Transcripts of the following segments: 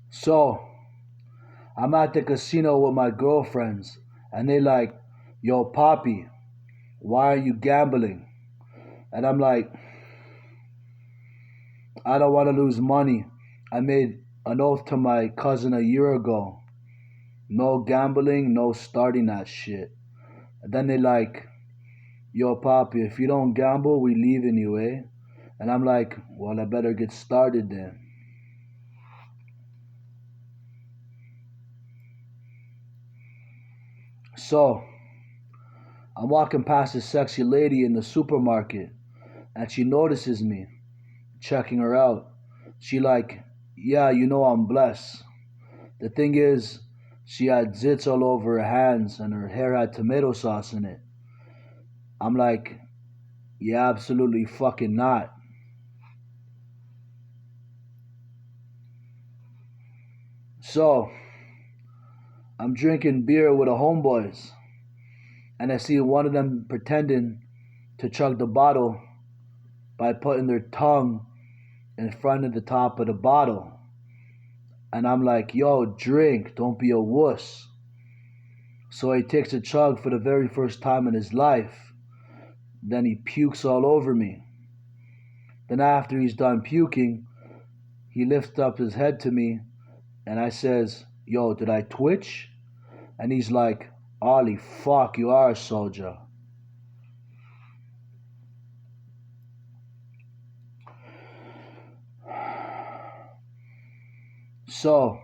So I'm at the casino with my girlfriends, and they like, yo, Poppy, why are you gambling? And I'm like, I don't want to lose money. I made an oath to my cousin a year ago. No gambling, no starting that shit. And then they like, yo, Poppy, if you don't gamble, we leaving you, eh? And I'm like, well, I better get started then. So I'm walking past this sexy lady in the supermarket, and she notices me, checking her out. She like, yeah, you know I'm blessed. The thing is, she had zits all over her hands and her hair had tomato sauce in it. I'm like, yeah, absolutely fucking not. So I'm drinking beer with the homeboys, and I see one of them pretending to chug the bottle by putting their tongue in front of the top of the bottle. And I'm like, yo, drink, don't be a wuss. So he takes a chug for the very first time in his life. Then he pukes all over me. Then after he's done puking, he lifts up his head to me and I says, yo, did I twitch? And he's like, Ollie, fuck, you are a soldier. So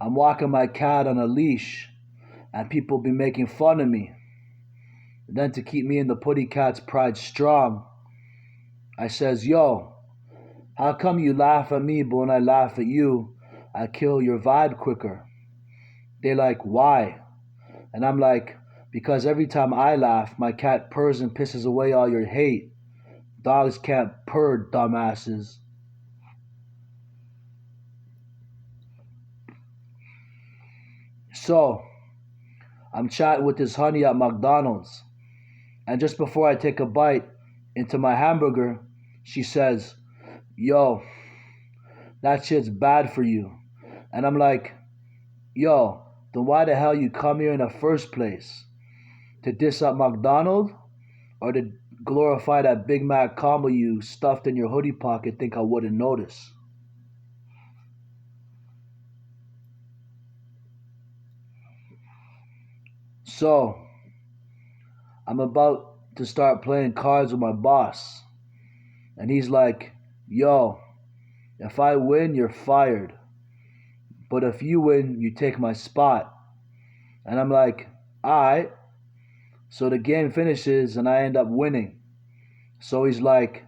I'm walking my cat on a leash and people be making fun of me. Then to keep me and the putty cat's pride strong, I says, yo, how come you laugh at me but when I laugh at you, I kill your vibe quicker? They like, why? And I'm like, because every time I laugh, my cat purrs and pisses away all your hate. Dogs can't purr, dumbasses. So, I'm chatting with this honey at McDonald's, and just before I take a bite into my hamburger, she says, yo, that shit's bad for you. And I'm like, yo, then why the hell you come here in the first place? To diss up McDonald's? Or to glorify that Big Mac combo you stuffed in your hoodie pocket think I wouldn't notice? So, I'm about to start playing cards with my boss. And he's like, yo, if I win, you're fired. But if you win, you take my spot. And I'm like, alright. So the game finishes and I end up winning. So he's like,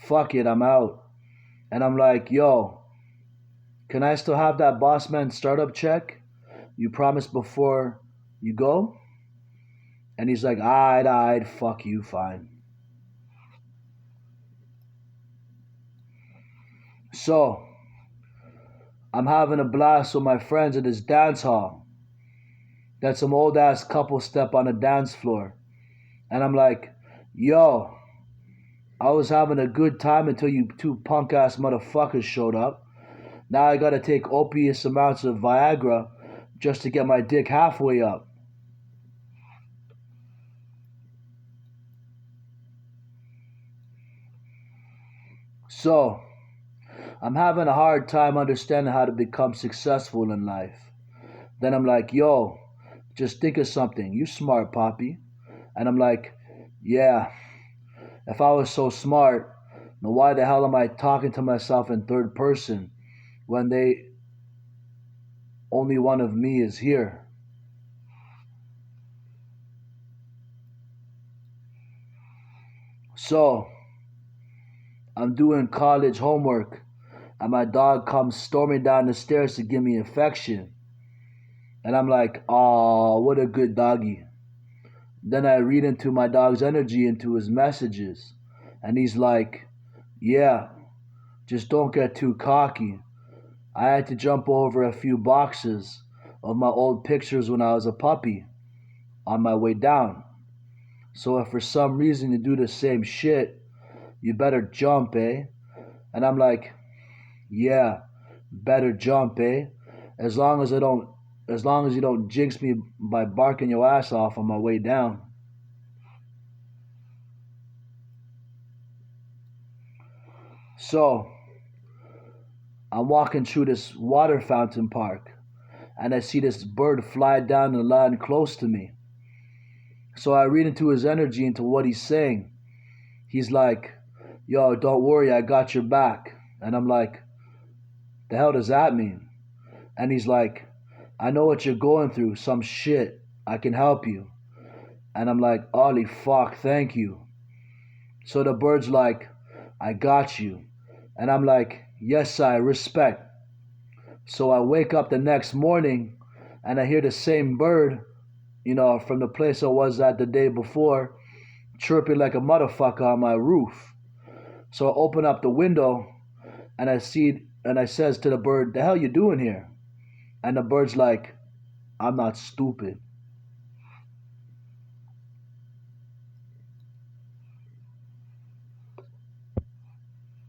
fuck it, I'm out. And I'm like, yo, can I still have that boss man startup check you promised before you go? And he's like, alright, fuck you, fine. So I'm having a blast with my friends at this dance hall. That some old ass couple step on the dance floor. And I'm like, yo, I was having a good time until you two punk ass motherfuckers showed up. Now I gotta take opious amounts of Viagra just to get my dick halfway up. So, I'm having a hard time understanding how to become successful in life. Then I'm like, yo, just think of something. You smart, Poppy. And I'm like, yeah, if I was so smart, then why the hell am I talking to myself in third person when they only one of me is here? So, I'm doing college homework and my dog comes storming down the stairs to give me affection. And I'm like, oh, what a good doggy. Then I read into my dog's energy into his messages. And he's like, yeah, just don't get too cocky. I had to jump over a few boxes of my old pictures when I was a puppy on my way down. So if for some reason you do the same shit, you better jump, eh? And I'm like, yeah, Better jump, eh? As long as I don't, as long as you don't jinx me by barking your ass off on my way down. So, I'm walking through this water fountain park, and I see this bird fly down the line close to me. So I read into his energy, into what he's saying. He's like, yo, don't worry, I got your back. And I'm like, the hell does that mean? And he's like, I know what you're going through, some shit. I can help you. And I'm like, holy fuck, thank you. So the bird's like, I got you. And I'm like, yes, I respect. So I wake up the next morning and I hear the same bird, from the place I was at the day before, chirping like a motherfucker on my roof. So I open up the window and I says to the bird, the hell you doing here? And the bird's like, I'm not stupid.